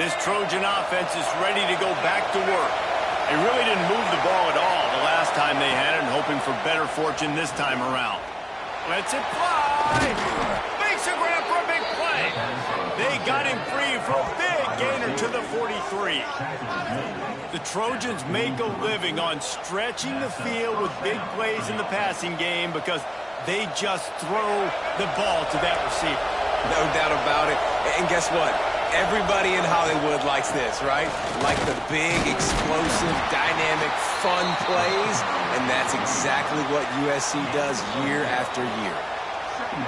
This Trojan offense is ready to go back to work. They really didn't move the ball at all the last time they had it, and hoping for better fortune this time around. Lets it fly. Makes a grab for a big play. They got him free for a big gainer to the 43. The Trojans make a living on stretching the field with big plays in the passing game because they just throw the ball to that receiver. No doubt about it. And guess what? Everybody in Hollywood likes this, right? Like the big, explosive, dynamic, fun plays. And that's exactly what USC does year after year.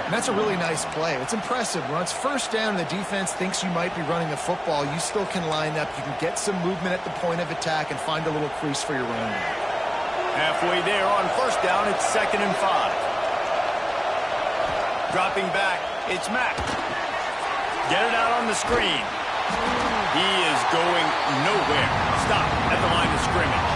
And that's a really nice play. It's impressive. When it's first down and the defense thinks you might be running the football, you still can line up. You can get some movement at the point of attack and find a little crease for your running back. Halfway there on first down, it's 2nd and 5. Dropping back, it's Mack. Get it out on the screen. He is going nowhere. Stop at the line of scrimmage.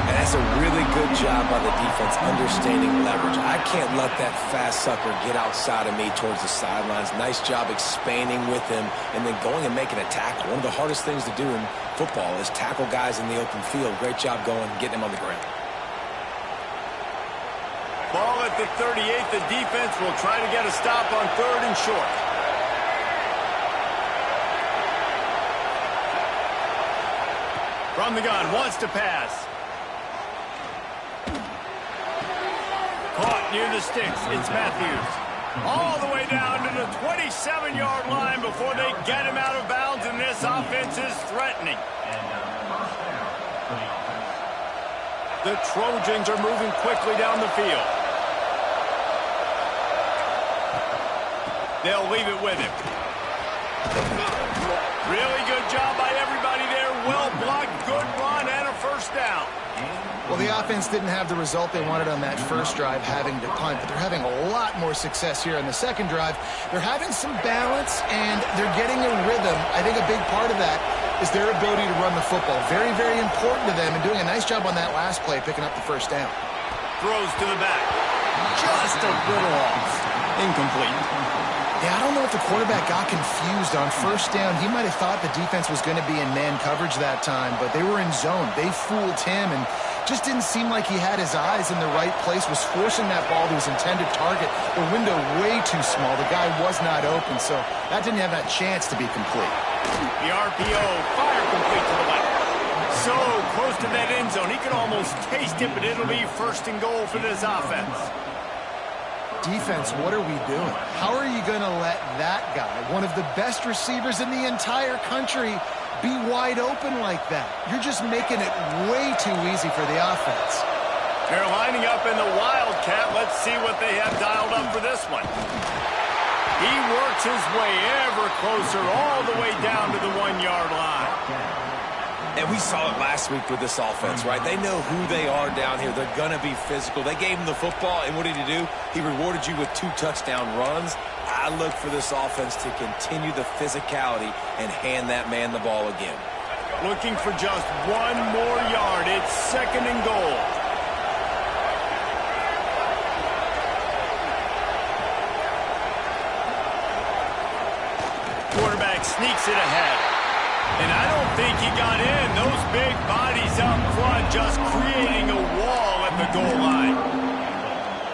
And that's a really good job by the defense understanding leverage. I can't let that fast sucker get outside of me towards the sidelines. Nice job expanding with him and then going and making a tackle. One of the hardest things to do in football is tackle guys in the open field. Great job going and getting them on the ground. Ball at the 38. The defense will try to get a stop on 3rd and short. From the gun, wants to pass. Caught near the sticks. It's Matthews. All the way down to the 27-yard line before they get him out of bounds, and this offense is threatening. The Trojans are moving quickly down the field. They'll leave it with him. Really good job by everybody there. Well blocked, good run, and a first down. Well, the offense didn't have the result they wanted on that first drive, having to punt, but they're having a lot more success here on the second drive. They're having some balance, and they're getting a rhythm. I think a big part of that is their ability to run the football. Very, very important to them, and doing a nice job on that last play, picking up the first down. Throws to the back. Just a little off. Incomplete. Yeah, I don't know if the quarterback got confused on first down. He might have thought the defense was going to be in man coverage that time, but they were in zone. They fooled him and just didn't seem like he had his eyes in the right place, was forcing that ball to his intended target. The window way too small. The guy was not open, so that didn't have that chance to be complete. The RPO, fire complete to the left. So close to that end zone. He could almost taste it, but it'll be 1st and goal for this offense. Defense, what are we doing? How are you going to let that guy, one of the best receivers in the entire country, be wide open like that? You're just making it way too easy for the offense. They're lining up in the Wildcat. Let's see what they have dialed up for this one. He works his way ever closer all the way down to the 1-yard line. And we saw it last week with this offense, right? They know who they are down here. They're going to be physical. They gave him the football, and what did he do? He rewarded you with 2 touchdown runs. I look for this offense to continue the physicality and hand that man the ball again. Looking for just 1 more yard. It's 2nd and goal. Quarterback sneaks it ahead. And I don't think he got in. Those big bodies up front just creating a wall at the goal line.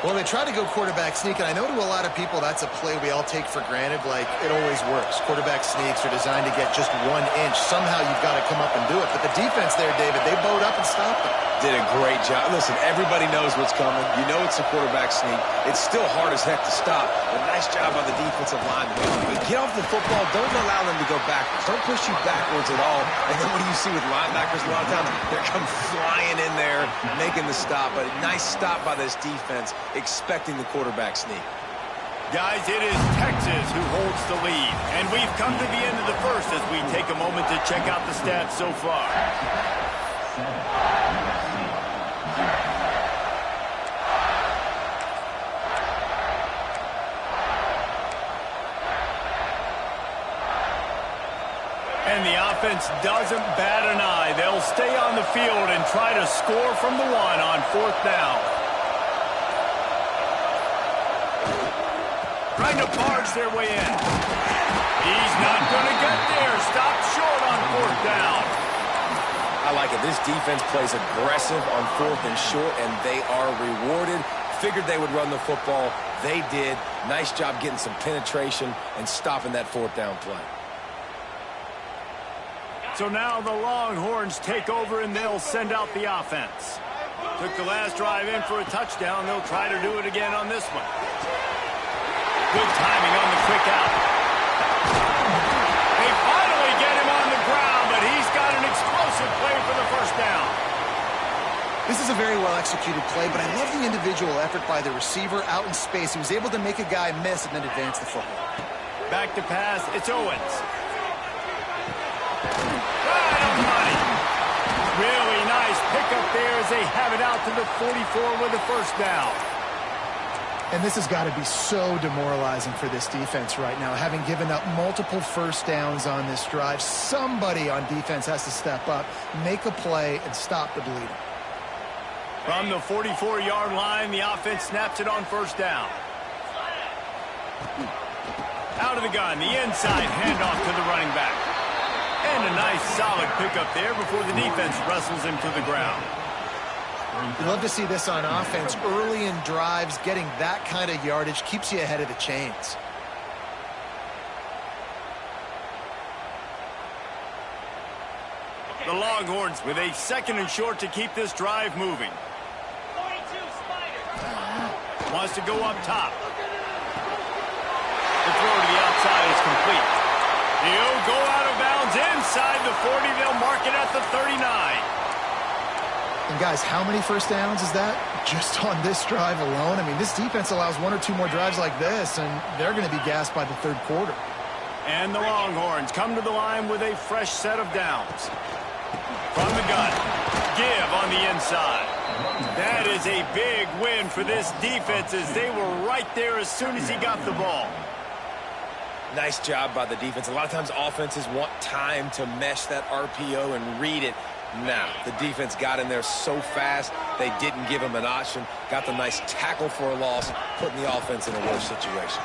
Well, they try to go quarterback sneak, and I know to a lot of people that's a play we all take for granted, like it always works. Quarterback sneaks are designed to get just 1 inch. Somehow you've got to come up and do it. But the defense there, David, they bowed up and stopped them. Did a great job. Listen, everybody knows what's coming. You know it's a quarterback sneak. It's still hard as heck to stop, but nice job by the defensive line. But get off the football. Don't allow them to go backwards. Don't push you backwards at all. And then what do you see with linebackers a lot of times? They're come flying in there, making the stop. But a nice stop by this defense, expecting the quarterback sneak. Guys, it is Texas who holds the lead. And we've come to the end of the first as we take a moment to check out the stats so far. And the offense doesn't bat an eye. They'll stay on the field and try to score from the 1 on 4th down. Trying to barge their way in. He's not going to get there. Stop short on 4th down. I like it. This defense plays aggressive on 4th and short, and they are rewarded. Figured they would run the football. They did. Nice job getting some penetration and stopping that 4th down play. So now the Longhorns take over, and they'll send out the offense. Took the last drive in for a touchdown. They'll try to do it again on this one. Good timing on the quick out. They finally get him on the ground, but he's got an explosive play for the 1st down. This is a very well-executed play, but I love the individual effort by the receiver out in space. He was able to make a guy miss and then advance the football. Back to pass, it's Owens. Right on money. Really nice pickup there as they have it out to the 44 with a 1st down. And this has got to be so demoralizing for this defense right now. Having given up multiple 1st downs on this drive, somebody on defense has to step up, make a play, and stop the bleeding. From the 44-yard line, the offense snaps it on 1st down. Out of the gun, the inside handoff to the running back. And a nice solid pickup there before the defense wrestles him to the ground. You love to see this on offense. Early in drives, getting that kind of yardage keeps you ahead of the chains. The Longhorns with a 2nd and short to keep this drive moving. Wants to go up top. The throw to the outside is complete. He'll go out of bounds inside the 40. They'll mark it at the 39. And guys, how many 1st downs is that? Just on this drive alone? I mean, this defense allows 1 or 2 more drives like this, and they're going to be gassed by the 3rd quarter. And the Longhorns come to the line with a fresh set of downs. From the gun, give on the inside. That is a big win for this defense as they were right there as soon as he got the ball. Nice job by the defense. A lot of times offenses want time to mesh that RPO and read it. Now, the defense got in there so fast, they didn't give him an option. Got the nice tackle for a loss, putting the offense in a worse situation.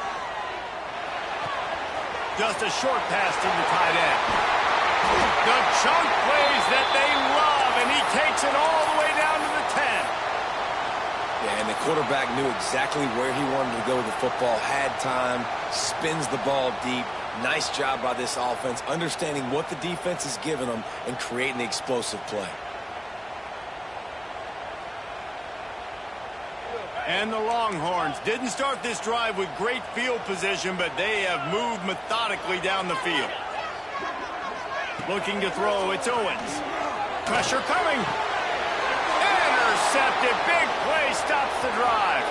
Just a short pass to the tight end. The chunk plays that they love, and he takes it all the way down to the 10. Yeah, and the quarterback knew exactly where he wanted to go with the football, had time, spins the ball deep. Nice job by this offense, understanding what the defense is giving them and creating the explosive play. And the Longhorns didn't start this drive with great field position, but they have moved methodically down the field. Looking to throw, it's Owens. Pressure coming. Intercepted. Big play stops the drive.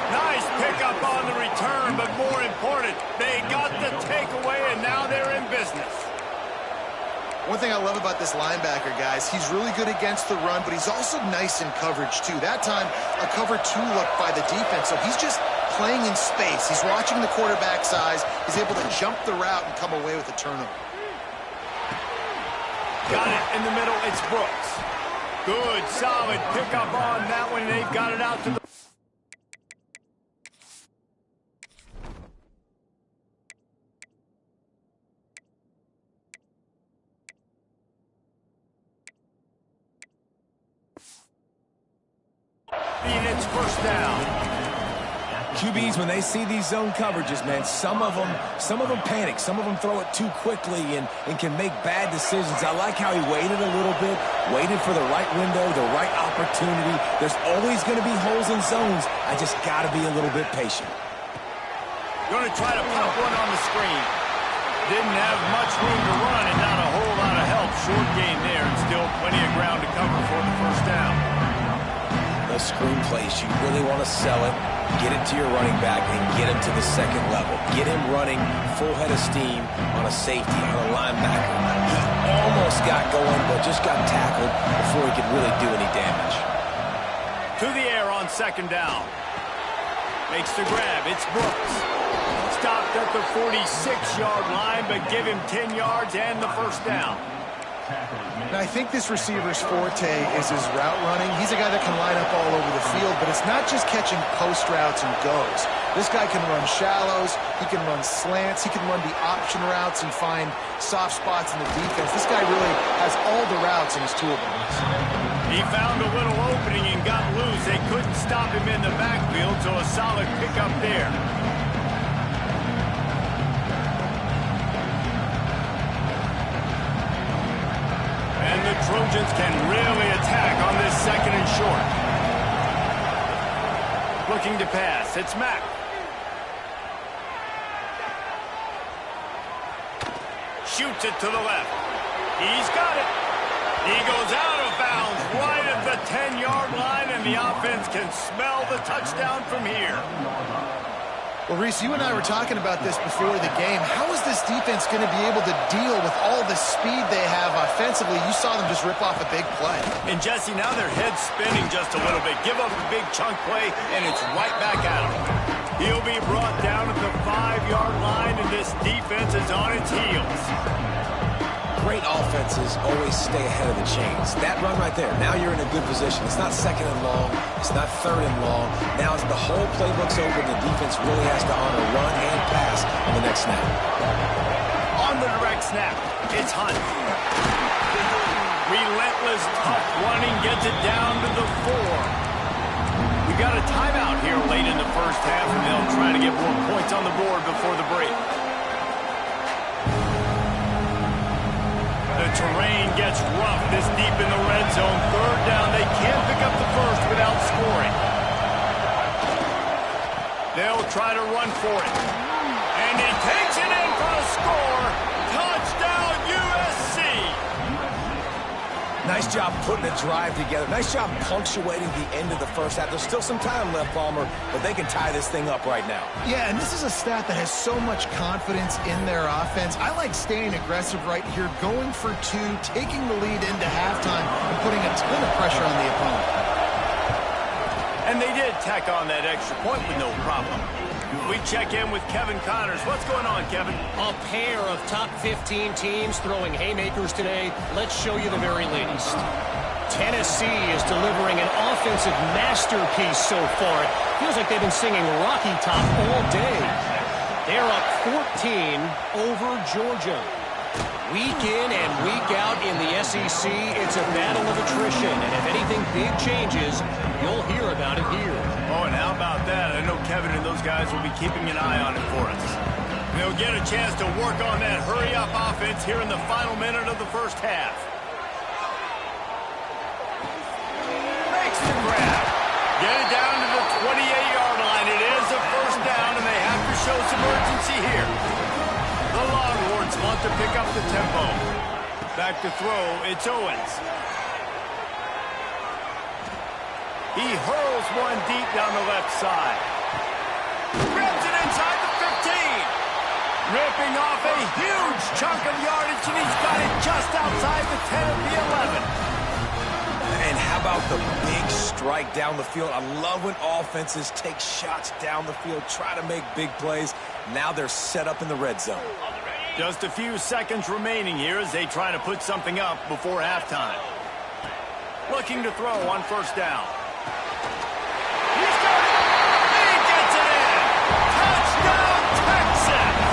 Nice pickup on the return, but more important, they got the takeaway, and now they're in business. One thing I love about this linebacker, guys, he's really good against the run, but he's also nice in coverage, too. That time, a cover 2 look by the defense, so he's just playing in space. He's watching the quarterback's eyes. He's able to jump the route and come away with a turnover. Got it in the middle. It's Brooks. Good, solid pickup on that one. They've got it out to the... And it's 1st down. QBs, when they see these zone coverages, man, some of them panic. Some of them throw it too quickly and can make bad decisions. I like how he waited a little bit, waited for the right window, the right opportunity. There's always going to be holes in zones. I just got to be a little bit patient. Going to try to pop one on the screen. Didn't have much room to run and not a whole lot of help. Short gain there and still plenty of ground to cover for the 1st down. Those screen plays, you really want to sell it, get it to your running back, and get him to the 2nd level. Get him running full head of steam on a safety, on a linebacker. He almost got going, but just got tackled before he could really do any damage. To the air on 2nd down. Makes the grab. It's Brooks. Stopped at the 46-yard line, but give him 10 yards and the 1st down. Now, I think this receiver's forte is his route running. He's a guy that can line up all over the field, but it's not just catching post routes and goes. This guy can run shallows, he can run slants, he can run the option routes and find soft spots in the defense. This guy really has all the routes in his toolbox. He found a little opening and got loose. They couldn't stop him in the backfield, so a solid pickup there. And the Trojans can really attack on this second and short. Looking to pass. It's Mack. Shoots it to the left. He's got it. He goes out of bounds right at the 10-yard line, and the offense can smell the touchdown from here. Well, Reese, you and I were talking about this before the game. How is this defense going to be able to deal with all the speed they have offensively? You saw them just rip off a big play. And, Jesse, now their head's spinning just a little bit. Give up a big chunk play, and it's right back at him. He'll be brought down at the 5-yard line, and this defense is on its heels. Great offenses always stay ahead of the chains. That run right there, now you're in a good position. It's not second and long. It's not third and long. Now as the whole playbook's open, the defense really has to honor run and pass on the next snap. On the direct snap, it's Hunt. Relentless, tough running, gets it down to the 4. We got a timeout here late in the first half, and they'll try to get more points on the board before the break. The terrain gets rough this deep in the red zone. Third down, they can't pick up the first without scoring. They'll try to run for it. And he takes it in for a score. Touchdown, USC! Nice job putting a drive together. Nice job punctuating the end of the first half. There's still some time left, Palmer, but they can tie this thing up right now. Yeah, and this is a staff that has so much confidence in their offense. I like staying aggressive right here, going for 2, taking the lead into halftime, and putting a ton of pressure on the opponent. And they did tack on that extra point with no problem. We check in with Kevin Connors. What's going on, Kevin? A pair of top 15 teams throwing haymakers today. Let's show you the very latest. Tennessee is delivering an offensive masterpiece so far. It feels like they've been singing Rocky Top all day. They're up 14 over Georgia. Week in and week out in the SEC, it's a battle of attrition. And if anything big changes, you'll hear about it here. Oh, and how about that? I know Kevin and those guys will be keeping an eye on it for us. They'll get a chance to work on that hurry-up offense here in the final minute of the first half. Makes the grab. Get it down to the 28-yard line. It is a first down, and they have to show some urgency here. The Longhorns want to pick up the tempo. Back to throw, it's Owens. He hurls one deep down the left side. Grabs it inside the 15. Ripping off a huge chunk of yardage, and he's got it just outside the 10 of the 11. And how about the big strike down the field? I love when offenses take shots down the field, try to make big plays. Now they're set up in the red zone. Just a few seconds remaining here as they try to put something up before halftime. Looking to throw on first down. He's got it! He gets it in! Touchdown, Texas!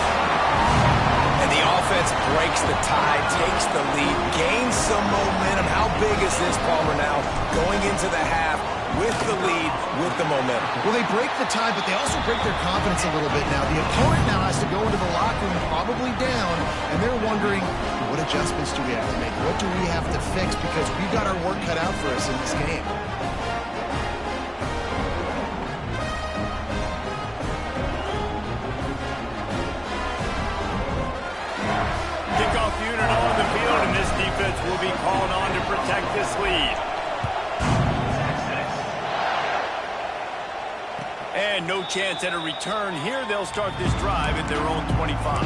And the offense breaks the tie, takes the lead, gains some momentum. How big is this, Palmer, now going into the half with the lead, with the momentum? Well, they break the tie, but they also break their confidence a little bit now. The opponent now has to go into the locker room probably down, and they're wondering, what adjustments do we have to make? What do we have to fix? Because we've got our work cut out for us in this game. Kickoff unit on the field, and this defense will be called on to protect this lead. And no chance at a return here. They'll start this drive at their own 25.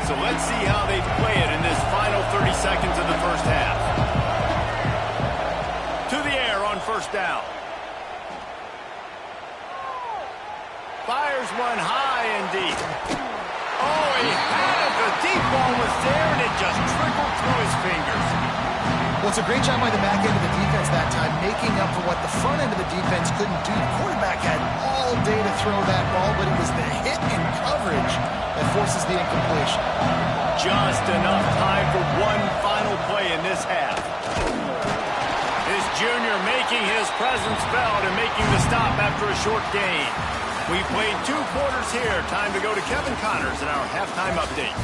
So let's see how they play it in this final 30 seconds of the first half. To the air on first down. Fires one high and deep. Oh, he had it. The deep ball almost there, and it just trickled through his fingers. Well, it's a great job by the back end of the defense that time, making up for what the front end of the defense couldn't do. The quarterback had all day to throw that ball, but it was the hit and coverage that forces the incompletion. Just enough time for one final play in this half. This junior making his presence felt and making the stop after a short gain. We played 2 quarters here. Time to go to Kevin Connors in our halftime update.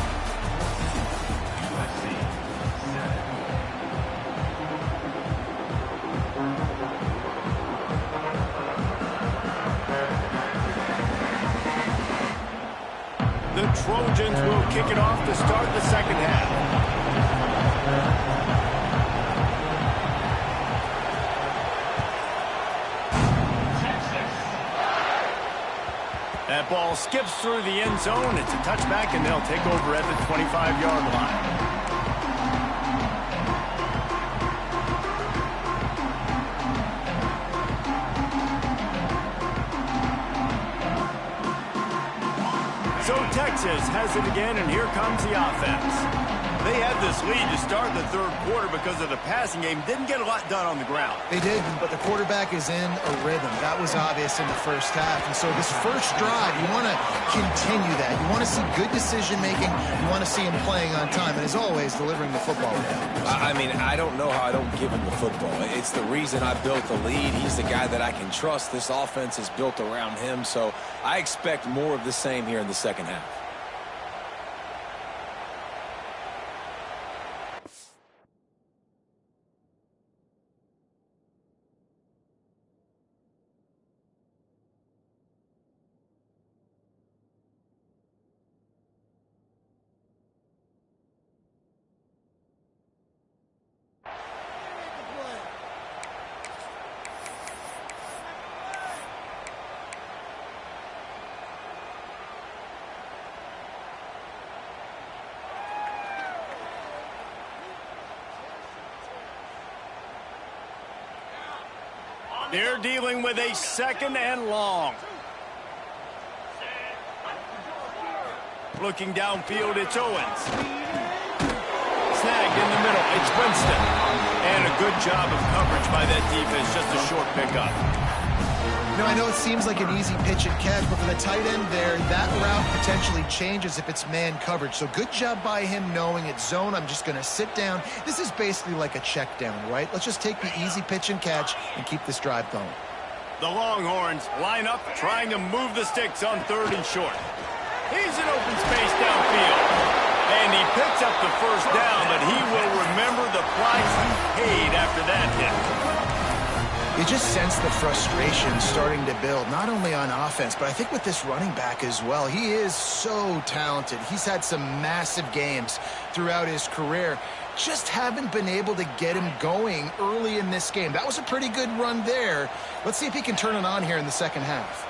The Trojans will kick it off to start the second half. That ball skips through the end zone. It's a touchback, and they'll take over at the 25-yard line. So Texas has it again, and here comes the offense. They had this lead to start the third quarter because of the passing game. Didn't get a lot done on the ground. They did, but the quarterback is in a rhythm. That was obvious in the first half. And so this first drive, you want to continue that. You want to see good decision-making. You want to see him playing on time. And as always, delivering the football. I mean, I don't know how I don't give him the football. It's the reason I built the lead. He's the guy that I can trust. This offense is built around him. So I expect more of the same here in the second half. They're dealing with a second and long. Looking downfield, it's Owens. Snagged in the middle, it's Winston. And a good job of coverage by that defense, just a short pickup. Now, I know it seems like an easy pitch and catch, but for the tight end there, that route potentially changes if it's man coverage. So good job by him knowing it's zone. I'm just going to sit down. This is basically like a check down, right? Let's just take the easy pitch and catch and keep this drive going. The Longhorns line up, trying to move the sticks on 3rd and short. He's in open space downfield. And he picks up the first down, but he will remember the price he paid after that hit. You just sense the frustration starting to build, not only on offense, but I think with this running back as well. He is so talented. He's had some massive games throughout his career. Just haven't been able to get him going early in this game. That was a pretty good run there. Let's see if he can turn it on here in the second half.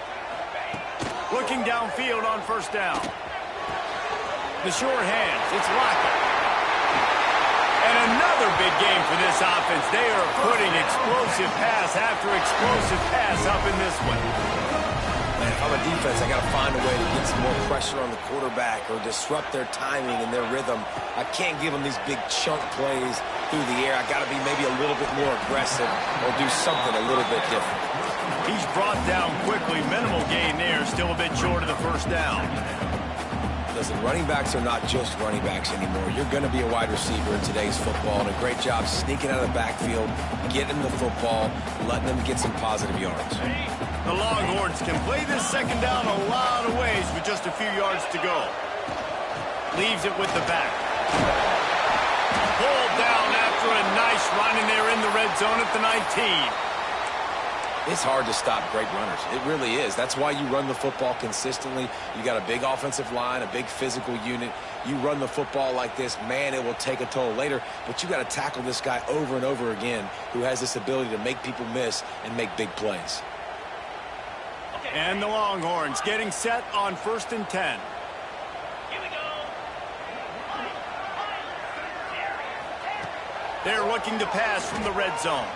Looking downfield on first down. The short hands, it's Lockett. And another big game for this offense. They are putting explosive pass after explosive pass up in this one. Man, if I'm a defense, I got to find a way to get some more pressure on the quarterback or disrupt their timing and their rhythm. I can't give them these big chunk plays through the air. I got to be maybe a little bit more aggressive or do something a little bit different. He's brought down quickly. Minimal gain there. Still a bit short of the first down. Listen, running backs are not just running backs anymore. You're going to be a wide receiver in today's football, and a great job sneaking out of the backfield, getting the football, letting them get some positive yards. The Longhorns can play this second down a lot of ways with just a few yards to go. Leaves it with the back. Pulled down after a nice run, and they're in the red zone at the 19. It's hard to stop great runners. It really is. That's why you run the football consistently. You got a big offensive line, a big physical unit. You run the football like this, man, it will take a toll later. But you got to tackle this guy over and over again who has this ability to make people miss and make big plays. And the Longhorns getting set on 1st and 10. They're looking to pass from the red zone.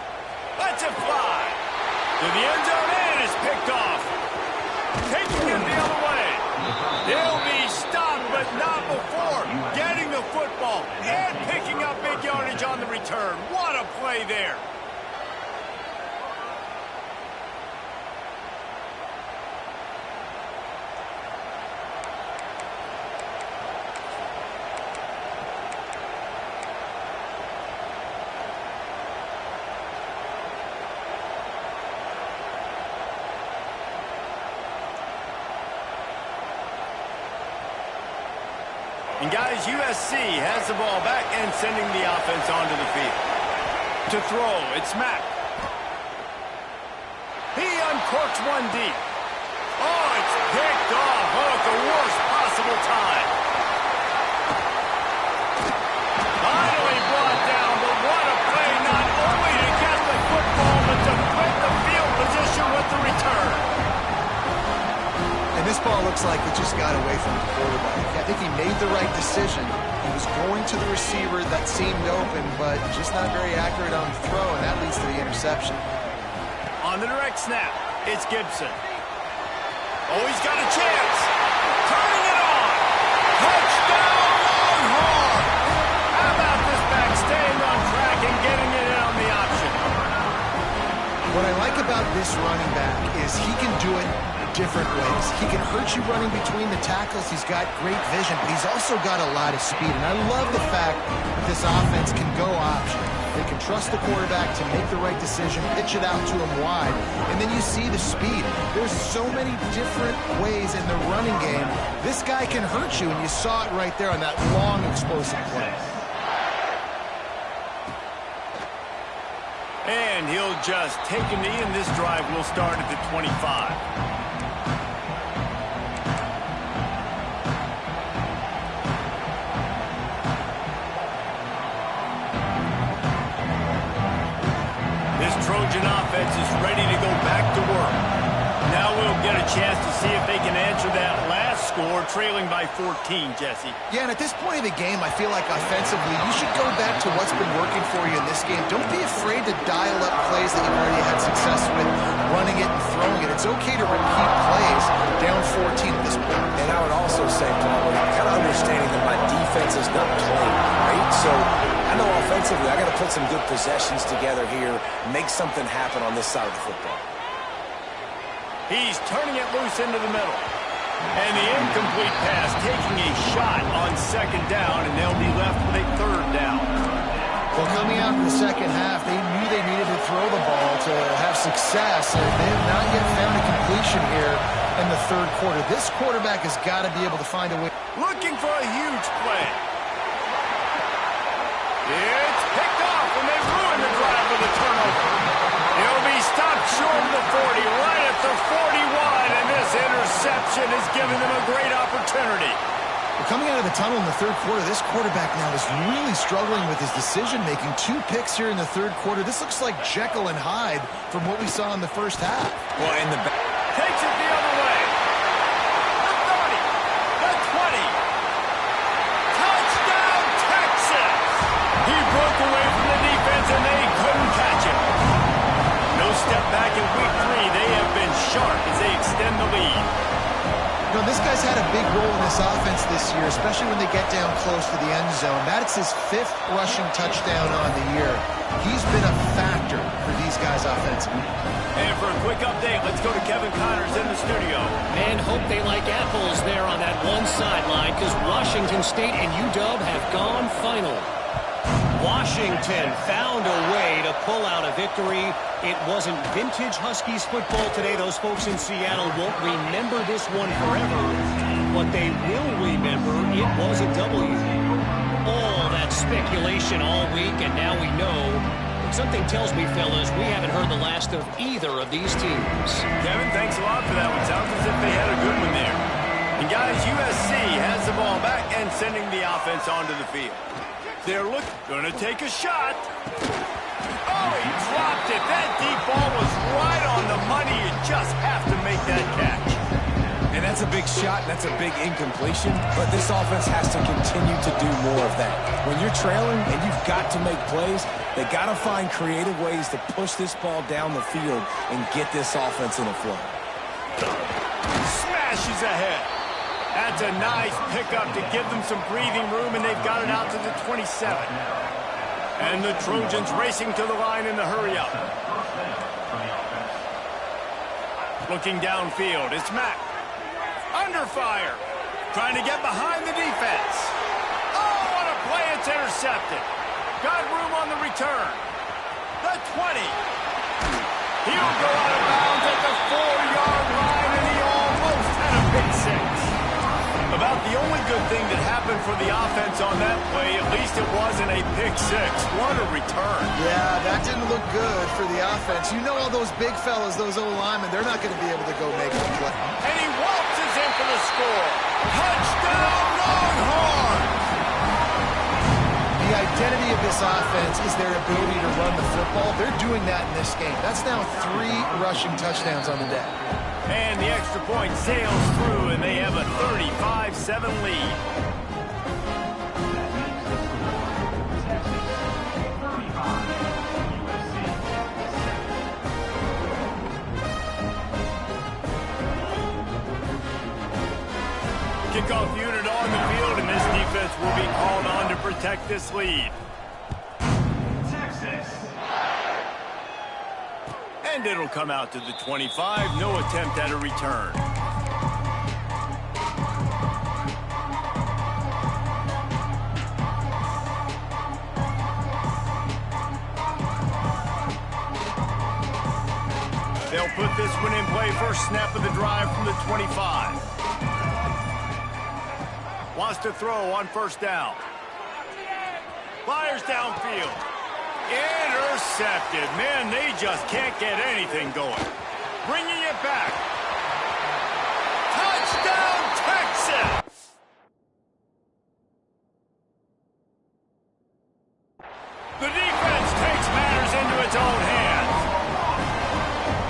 Let's it fly. To the end zone, and is picked off. Taking it the other way. They'll be stopped, but not before getting the play there. And guys, USC has the ball back and sending the offense onto the field. To throw, it's Mack. He uncorks one deep. Oh, it's picked off. Oh, at the worst possible time. Finally brought down, but what a play, not only to get the football, but to flip the field position with the return. And this ball looks like it just got away from the quarterback. I think he made the right decision. He was going to the receiver that seemed open, but just not very accurate on the throw, and that leads to the interception. On the direct snap, it's Gibson. Oh, he's got a chance. Turning it on. Touchdown, Longhorn. How about this back staying on track and getting it in on the option? What I like about this running back is he can do it different ways. He can hurt you running between the tackles. He's got great vision, but he's also got a lot of speed. And I love the fact that this offense can go option. They can trust the quarterback to make the right decision, pitch it out to him wide, and then you see the speed. There's so many different ways in the running game. This guy can hurt you, and you saw it right there on that long, explosive play. And he'll just take a knee, and this drive will start at the 25. Trojan offense is ready to go back to work. Now we'll get a chance to see if they can answer that last score, trailing by 14, Jesse. Yeah, and at this point of the game, I feel like offensively, you should go back to what's been working for you in this game. Don't be afraid to dial up plays that you've already had success with, running it and throwing it. It's okay to repeat plays down 14 at this point. And I would also say, Paul, kind of understanding that my defense is not playing great, so I know offensively I got to put some good possessions together here, make something happen on this side of the football. He's turning it loose into the middle. And the incomplete pass taking a shot on second down, and they'll be left with a third down. Well, coming out in the second half, they knew they needed to throw the ball to have success, and they have not yet found a completion here in the third quarter. This quarterback has got to be able to find a way. Looking for a huge play. It's picked off, and they ruin the drive with a turnover. He'll be stopped short of the 40, right at the 41, and this interception has given them a great opportunity. Well, coming out of the tunnel in the third quarter, this quarterback now is really struggling with his decision-making. 2 picks here in the third quarter. This looks like Jekyll and Hyde from what we saw in the first half. Well, in the back. Takes it the other way. The 30, the 20. Touchdown, Texas! He broke away from the defense, and they couldn't catch him. No step back in week 3. They have been sharp as they extend the lead. You know, this guy's had a big role in this offense this year, especially when they get down close to the end zone. That's his 5th rushing touchdown on the year. He's been a factor for these guys offensively. And for a quick update, let's go to Kevin Connors in the studio. Man, hope they like apples there on that one sideline, because Washington State and UW have gone final. Washington found a way to pull out a victory. It wasn't vintage Huskies football today. Those folks in Seattle won't remember this one forever. But they will remember it was a W. All that speculation all week, and now we know. But something tells me, fellas, we haven't heard the last of either of these teams. Kevin, thanks a lot for that one. Sounds as if they had a good one there. And guys, USC has the ball back and sending the offense onto the field. They're going to take a shot. Oh, he dropped it. That deep ball was right on the money. You just have to make that catch. And that's a big shot, and that's a big incompletion, but this offense has to continue to do more of that. When you're trailing and you've got to make plays, they got to find creative ways to push this ball down the field and get this offense in a flow. Smashes ahead. That's a nice pickup to give them some breathing room, and they've got it out to the 27. And the Trojans racing to the line in the hurry-up. Looking downfield, it's Mack. Under fire. Trying to get behind the defense. Oh, what a play. It's intercepted. Got room on the return. The 20. He'll go out of bounds at the 4-yard line, and he almost had a pick six. About the only good thing that happened for the offense on that play, at least it wasn't a pick six. What a return. Yeah, that didn't look good for the offense. You know all those big fellas, those O-linemen, they're not going to be able to go make the play. And he waltzes in for the score. Touchdown, Longhorns! The identity of this offense is their ability to run the football. They're doing that in this game. That's now 3 rushing touchdowns on the day. And the extra point sails through, and they have a 35-7 lead. Kickoff unit on the field, and this defense will be called on to protect this lead. And it'll come out to the 25. No attempt at a return. They'll put this one in play. First snap of the drive from the 25. Wants to throw on first down. Fires downfield. Intercepted. Man, they just can't get anything going. Bringing it back. Touchdown, Texas! The defense takes matters into its own hands.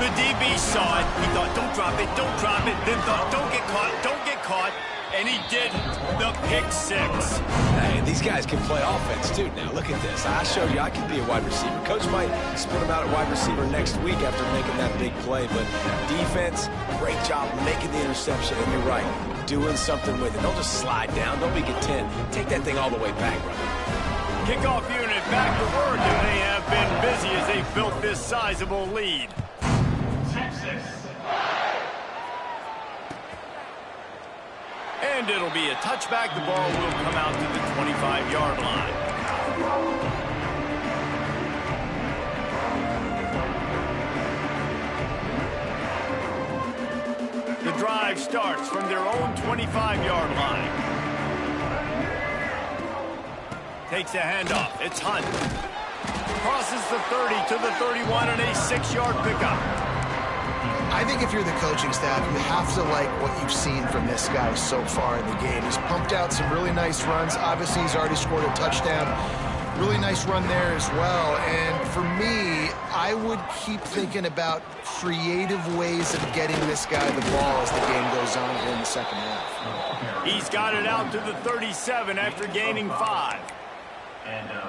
The DB saw it. He thought, don't drop it, don't drop it. Then thought, don't get caught, don't get caught. And he didn't. The pick six. Hey, these guys can play offense, too. Now, look at this. I showed you I can be a wide receiver. Coach might split him out at wide receiver next week after making that big play. But defense, great job making the interception. And you're right, doing something with it. Don't just slide down. Don't be content. Take that thing all the way back, brother. Kickoff unit back to work, and they have been busy as they built this sizable lead. Texas. And it'll be a touchback. The ball will come out to the 25-yard line. The drive starts from their own 25-yard line. Takes a handoff. It's Hunt. Crosses the 30 to the 31 and a 6-yard pickup. I think if you're the coaching staff, you have to like what you've seen from this guy so far in the game. He's pumped out some really nice runs. Obviously, he's already scored a touchdown. Really nice run there as well. And for me, I would keep thinking about creative ways of getting this guy the ball as the game goes on here in the second half. He's got it out to the 37 after gaining 5.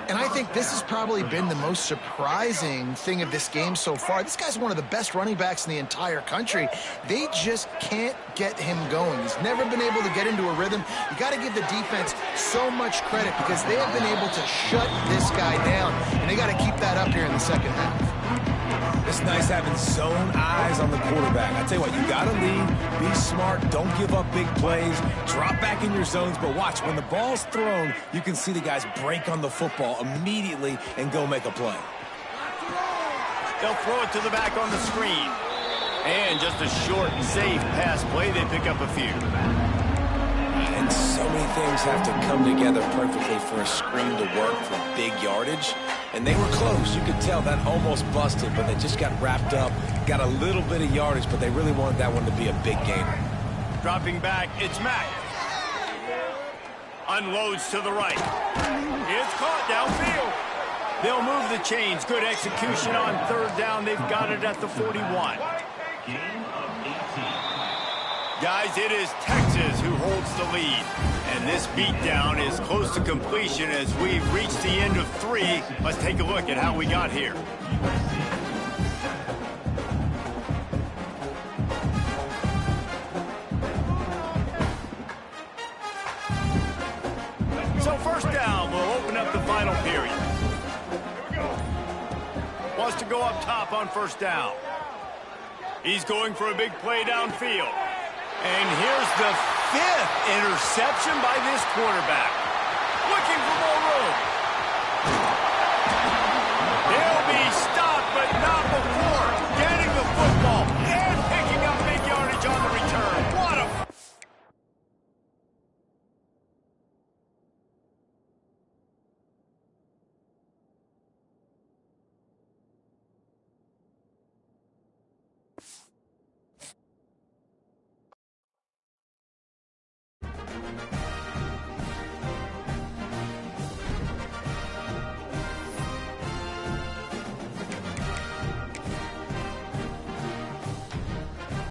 And I think this has probably been the most surprising thing of this game so far. This guy's one of the best running backs in the entire country. They just can't get him going. He's never been able to get into a rhythm. You got to give the defense so much credit because they have been able to shut this guy down, and they got to keep that up here in the second half. It's nice having zone eyes on the quarterback. I tell you what, you got to lead, be smart, don't give up big plays, drop back in your zones, but watch, when the ball's thrown, you can see the guys break on the football immediately and go make a play. They'll throw it to the back on the screen. And just a short and safe pass play, they pick up a few. And so many things have to come together perfectly for a screen to work for big yardage. And they were close. You could tell that almost busted, but they just got wrapped up, got a little bit of yardage, but they really wanted that one to be a big gainer. Dropping back, it's Mack. Unloads to the right. It's caught downfield. They'll move the chains. Good execution on third down. They've got it at the 41. Guys, it is Texas who holds the lead. And this beatdown is close to completion as we've reached the end of 3. Let's take a look at how we got here. So first down, we'll open up the final period. go up top on first down. He's going for a big play downfield. And here's the 5th interception by this quarterback. Looking for more room.